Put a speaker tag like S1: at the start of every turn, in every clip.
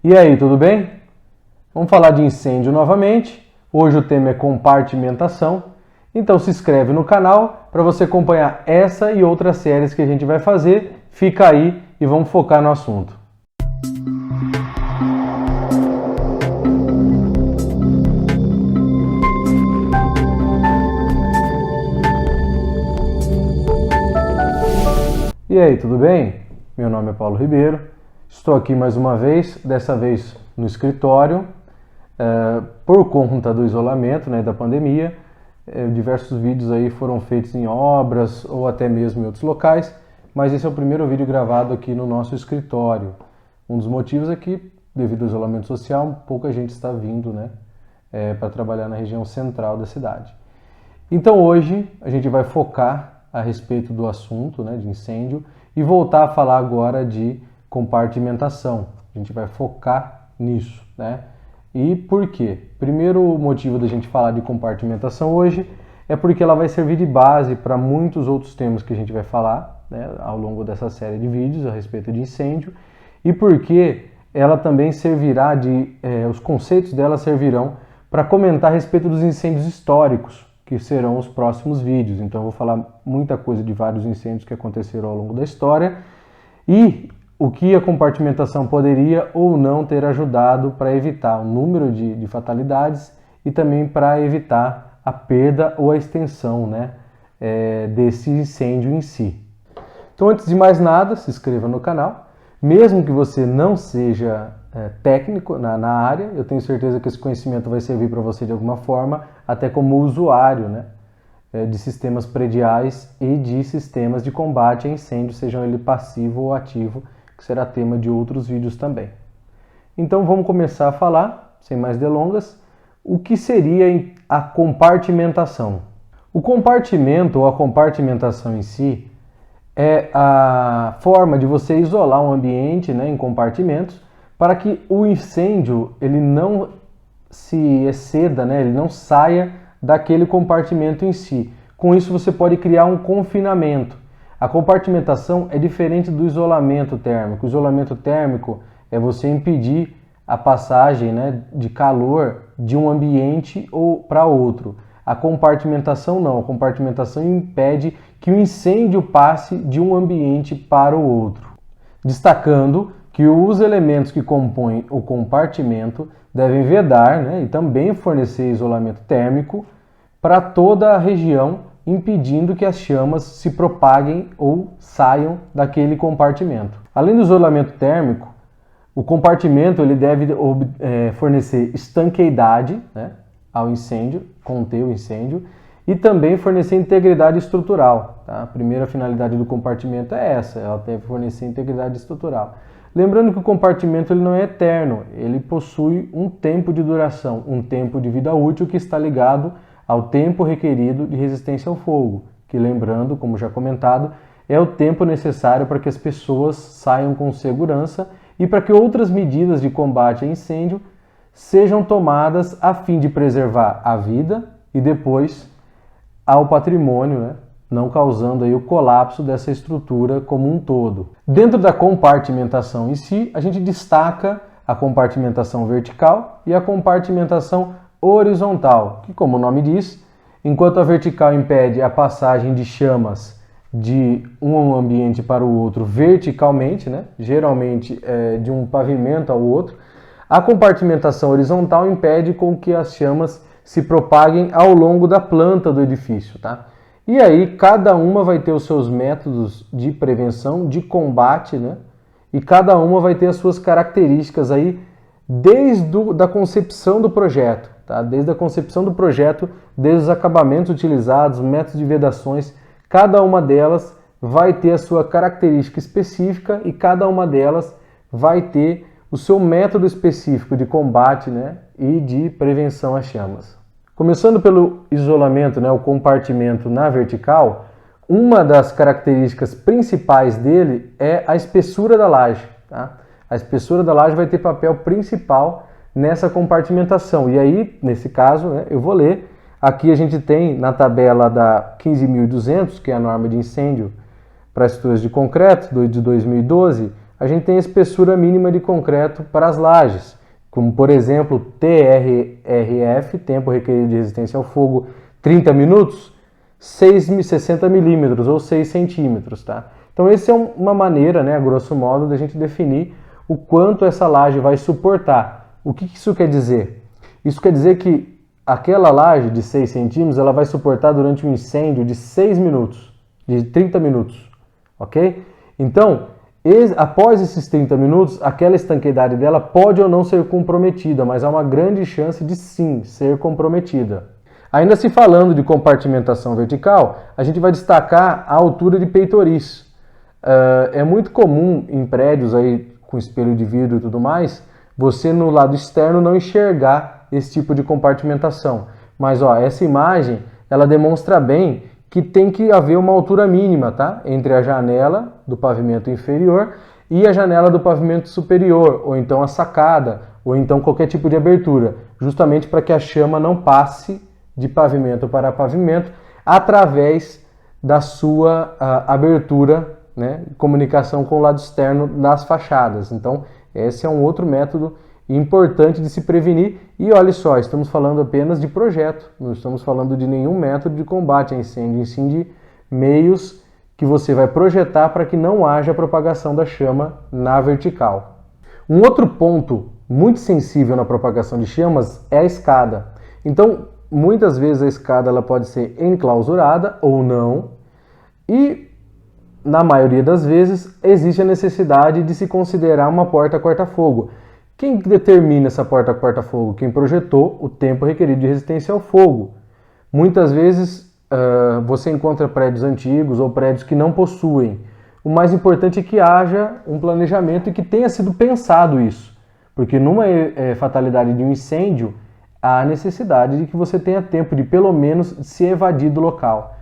S1: E aí, tudo bem? Vamos falar de incêndio novamente. Hoje o tema é compartimentação. Então se inscreve no canal para você acompanhar essa e outras séries que a gente vai fazer. Fica aí e vamos focar no assunto. E aí, tudo bem? Meu nome é Paulo Ribeiro. Estou aqui mais uma vez, dessa vez no escritório, por conta do isolamento, da pandemia. Diversos vídeos aí foram feitos em obras ou até mesmo em outros locais, mas esse é o primeiro vídeo gravado aqui no nosso escritório. Um dos motivos é que, devido ao isolamento social, pouca gente está vindo para trabalhar na região central da cidade. Então hoje a gente vai focar a respeito do assunto de incêndio e voltar a falar agora de compartimentação. A gente vai focar nisso, E por quê? Primeiro motivo da gente falar de compartimentação hoje é porque ela vai servir de base para muitos outros temas que a gente vai falar ao longo dessa série de vídeos a respeito de incêndio, e porque ela também servirá os conceitos dela servirão para comentar a respeito dos incêndios históricos, que serão os próximos vídeos. Então eu vou falar muita coisa de vários incêndios que aconteceram ao longo da história e o que a compartimentação poderia ou não ter ajudado para evitar o número de fatalidades e também para evitar a perda ou a extensão desse incêndio em si. Então, antes de mais nada, se inscreva no canal. Mesmo que você não seja técnico na área, eu tenho certeza que esse conhecimento vai servir para você de alguma forma, até como usuário de sistemas prediais e de sistemas de combate a incêndio, sejam ele passivo ou ativo, que será tema de outros vídeos também. Então vamos começar a falar, sem mais delongas, o que seria a compartimentação. O compartimento ou a compartimentação em si é a forma de você isolar um ambiente em compartimentos para que o incêndio ele não se exceda, ele não saia daquele compartimento em si. Com isso você pode criar um confinamento. A compartimentação é diferente do isolamento térmico. O isolamento térmico é você impedir a passagem de calor de um ambiente ou para outro. A compartimentação não. A compartimentação impede que o incêndio passe de um ambiente para o outro. Destacando que os elementos que compõem o compartimento devem vedar e também fornecer isolamento térmico para toda a região, impedindo que as chamas se propaguem ou saiam daquele compartimento. Além do isolamento térmico, o compartimento ele deve fornecer estanqueidade ao incêndio, conter o incêndio, e também fornecer integridade estrutural. A primeira finalidade do compartimento é essa, ela deve fornecer integridade estrutural. Lembrando que o compartimento ele não é eterno, ele possui um tempo de duração, um tempo de vida útil que está ligado ao tempo requerido de resistência ao fogo, que, lembrando, como já comentado, é o tempo necessário para que as pessoas saiam com segurança e para que outras medidas de combate a incêndio sejam tomadas a fim de preservar a vida e depois ao patrimônio, não causando aí o colapso dessa estrutura como um todo. Dentro da compartimentação em si, a gente destaca a compartimentação vertical e a compartimentação horizontal, que, como o nome diz, enquanto a vertical impede a passagem de chamas de um ambiente para o outro verticalmente, geralmente de um pavimento ao outro, a compartimentação horizontal impede com que as chamas se propaguem ao longo da planta do edifício, E aí cada uma vai ter os seus métodos de prevenção, de combate, E cada uma vai ter as suas características aí desde a concepção do projeto, Desde a concepção do projeto, desde os acabamentos utilizados, métodos de vedações, cada uma delas vai ter a sua característica específica e cada uma delas vai ter o seu método específico de combate e de prevenção às chamas. Começando pelo isolamento, o compartimento na vertical, uma das características principais dele é a espessura da laje. A espessura da laje vai ter papel principal nessa compartimentação. E aí, nesse caso, eu vou ler. Aqui a gente tem na tabela da 15.200, que é a norma de incêndio para estruturas de concreto de 2012, a gente tem a espessura mínima de concreto para as lajes, como por exemplo TRRF, tempo requerido de resistência ao fogo, 30 minutos, 60 milímetros ou 6 centímetros, tá? Então essa é uma maneira, né, a grosso modo, da gente definir o quanto essa laje vai suportar. O que isso quer dizer? Isso quer dizer que aquela laje de 6 centímetros, ela vai suportar durante um incêndio de 6 minutos, de 30 minutos, ok? Então, após esses 30 minutos, aquela estanqueidade dela pode ou não ser comprometida, mas há uma grande chance de sim ser comprometida. Ainda se falando de compartimentação vertical, a gente vai destacar a altura de peitoris. É muito comum em prédios aí com espelho de vidro e tudo mais, você no lado externo não enxergar esse tipo de compartimentação. Mas ó, essa imagem, ela demonstra bem que tem que haver uma altura mínima, tá? Entre a janela do pavimento inferior e a janela do pavimento superior, ou então a sacada, ou então qualquer tipo de abertura, justamente para que a chama não passe de pavimento para pavimento através da sua abertura, né? Comunicação com o lado externo das fachadas. Então, esse é um outro método importante de se prevenir. E olha só, estamos falando apenas de projeto, não estamos falando de nenhum método de combate a incêndio, e sim de meios que você vai projetar para que não haja propagação da chama na vertical. Um outro ponto muito sensível na propagação de chamas é a escada. Então, muitas vezes a escada ela pode ser enclausurada ou não, e na maioria das vezes existe a necessidade de se considerar uma porta corta-fogo. Quem determina essa porta corta-fogo? Quem projetou o tempo requerido de resistência ao fogo. Muitas vezes você encontra prédios antigos ou prédios que não possuem. O mais importante é que haja um planejamento e que tenha sido pensado isso. Porque numa fatalidade de um incêndio, há necessidade de que você tenha tempo de pelo menos se evadir do local.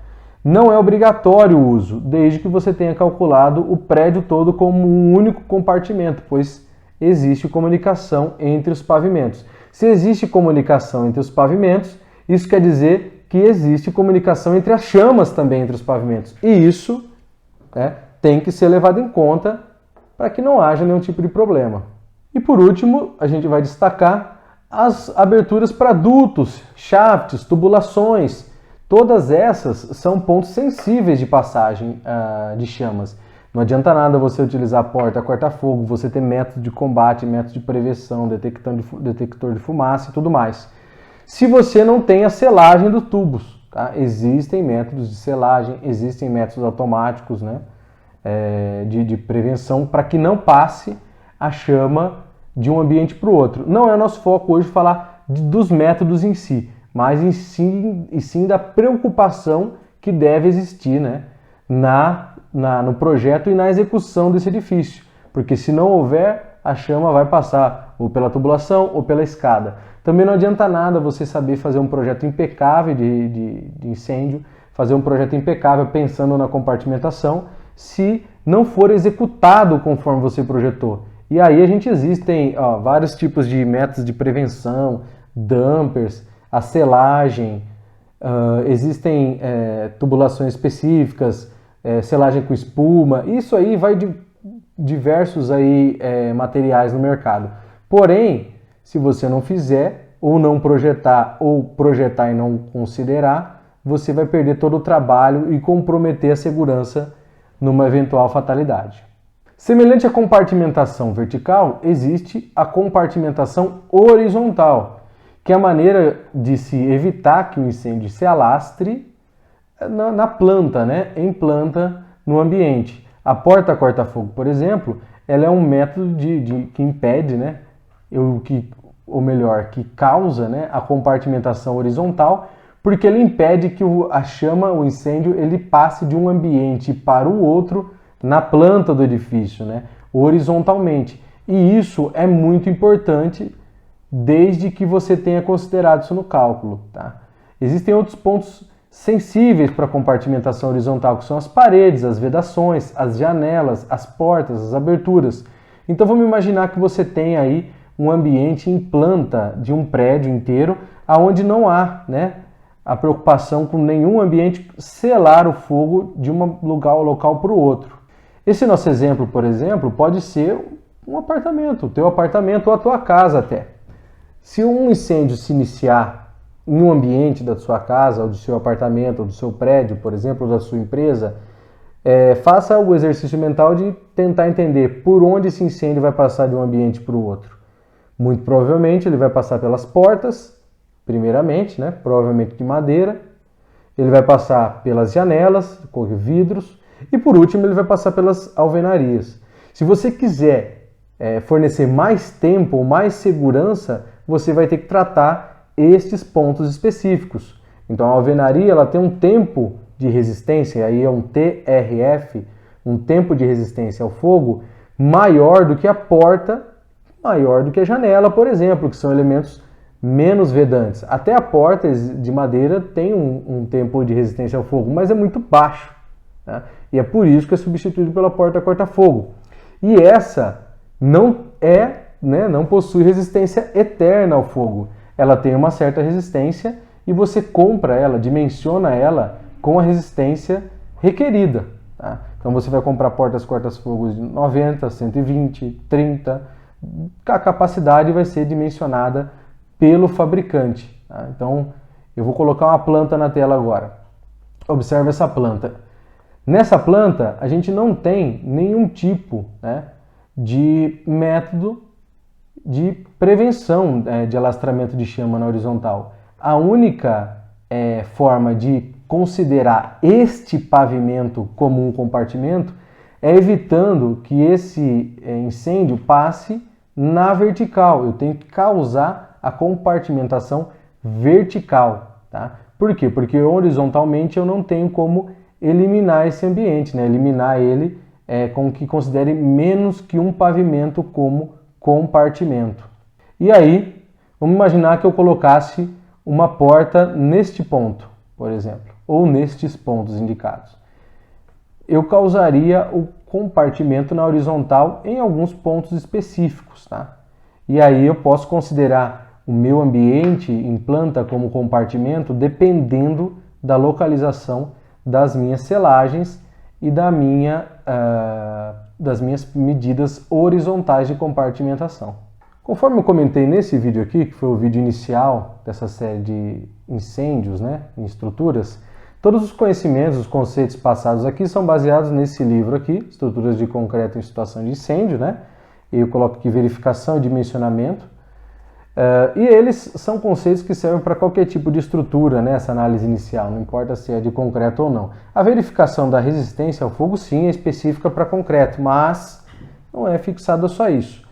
S1: Não é obrigatório o uso, desde que você tenha calculado o prédio todo como um único compartimento, pois existe comunicação entre os pavimentos. Se existe comunicação entre os pavimentos, isso quer dizer que existe comunicação entre as chamas também entre os pavimentos. E isso, né, tem que ser levado em conta para que não haja nenhum tipo de problema. E por último, a gente vai destacar as aberturas para dutos, shafts, tubulações. Todas essas são pontos sensíveis de passagem de chamas. Não adianta nada você utilizar porta corta-fogo, você ter método de combate, método de prevenção, detector de fumaça e tudo mais. Se você não tem a selagem dos tubos, tá? Existem métodos de selagem, existem métodos automáticos, né? De prevenção para que não passe a chama de um ambiente para o outro. Não é nosso foco hoje falar dos métodos em si, mas e sim da preocupação que deve existir, né? No projeto e na execução desse edifício, porque se não houver, a chama vai passar ou pela tubulação ou pela escada. Também não adianta nada você saber fazer um projeto impecável de incêndio, fazer um projeto impecável pensando na compartimentação, se não for executado conforme você projetou. E aí existem vários tipos de métodos de prevenção, dampers, a selagem, existem tubulações específicas, selagem com espuma, isso aí vai de diversos materiais no mercado. Porém, se você não fizer, ou não projetar, ou projetar e não considerar, você vai perder todo o trabalho e comprometer a segurança numa eventual fatalidade. Semelhante à compartimentação vertical, existe a compartimentação horizontal, que é a maneira de se evitar que o incêndio se alastre na planta, né? Em planta no ambiente. A porta corta-fogo, por exemplo, ela é um método que impede, né? Que causa, né, a compartimentação horizontal, porque ele impede que a chama, o incêndio, ele passe de um ambiente para o outro na planta do edifício, né? Horizontalmente. E isso é muito importante desde que você tenha considerado isso no cálculo, tá? Existem outros pontos sensíveis para a compartimentação horizontal, que são as paredes, as vedações, as janelas, as portas, as aberturas. Então vamos imaginar que você tem aí um ambiente em planta de um prédio inteiro, aonde não há, né, a preocupação com nenhum ambiente selar o fogo de um local para o outro. Esse nosso exemplo, por exemplo, pode ser um apartamento, o teu apartamento ou a tua casa até. Se um incêndio se iniciar em um ambiente da sua casa, ou do seu apartamento, ou do seu prédio, por exemplo, ou da sua empresa, faça o exercício mental de tentar entender por onde esse incêndio vai passar de um ambiente para o outro. Muito provavelmente ele vai passar pelas portas, primeiramente, né? Provavelmente de madeira. Ele vai passar pelas janelas, vidros, e por último ele vai passar pelas alvenarias. Se você quiser fornecer mais tempo ou mais segurança, você vai ter que tratar estes pontos específicos. Então a alvenaria ela tem um tempo de resistência, aí é um TRF, um tempo de resistência ao fogo, maior do que a porta, maior do que a janela, por exemplo, que são elementos menos vedantes. Até a porta de madeira tem um tempo de resistência ao fogo, mas é muito baixo, né? E é por isso que é substituído pela porta corta-fogo. E essa não não possui resistência eterna ao fogo. Ela tem uma certa resistência e você compra ela, dimensiona ela com a resistência requerida. Tá? Então você vai comprar portas corta-fogo de 90, 120, 30. A capacidade vai ser dimensionada pelo fabricante. Tá? Então eu vou colocar uma planta na tela agora. Observe essa planta. Nessa planta a gente não tem nenhum tipo de método de prevenção de alastramento de chama na horizontal. A única forma de considerar este pavimento como um compartimento é evitando que esse incêndio passe na vertical. Eu tenho que causar a compartimentação vertical. Tá? Por quê? Porque horizontalmente eu não tenho como eliminar esse ambiente, eliminar ele com que considere menos que um pavimento como compartimento. E aí, vamos imaginar que eu colocasse uma porta neste ponto, por exemplo, ou nestes pontos indicados. Eu causaria o compartimento na horizontal em alguns pontos específicos, tá? E aí eu posso considerar o meu ambiente em planta como compartimento dependendo da localização das minhas selagens e das minhas medidas horizontais de compartimentação. Conforme eu comentei nesse vídeo aqui, que foi o vídeo inicial dessa série de incêndios em estruturas, todos os conhecimentos, os conceitos passados aqui são baseados nesse livro aqui, Estruturas de Concreto em Situação de Incêndio, Eu coloco aqui verificação e dimensionamento. E eles são conceitos que servem para qualquer tipo de estrutura, essa análise inicial, não importa se é de concreto ou não. A verificação da resistência ao fogo, sim, é específica para concreto, mas não é fixada só isso.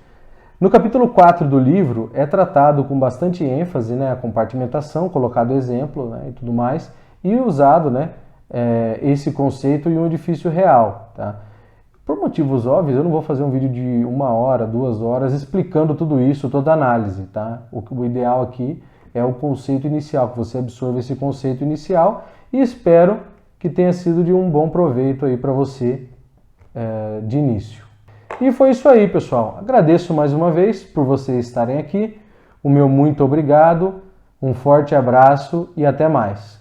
S1: No capítulo 4 do livro é tratado com bastante ênfase a compartimentação, colocado exemplo e tudo mais, e usado esse conceito em um edifício real. Tá? Por motivos óbvios, eu não vou fazer um vídeo de 1 hora, 2 horas explicando tudo isso, toda a análise. Tá? O ideal aqui é o conceito inicial, que você absorva esse conceito inicial e espero que tenha sido de um bom proveito aí para você de início. E foi isso aí, pessoal. Agradeço mais uma vez por vocês estarem aqui. O meu muito obrigado, um forte abraço e até mais.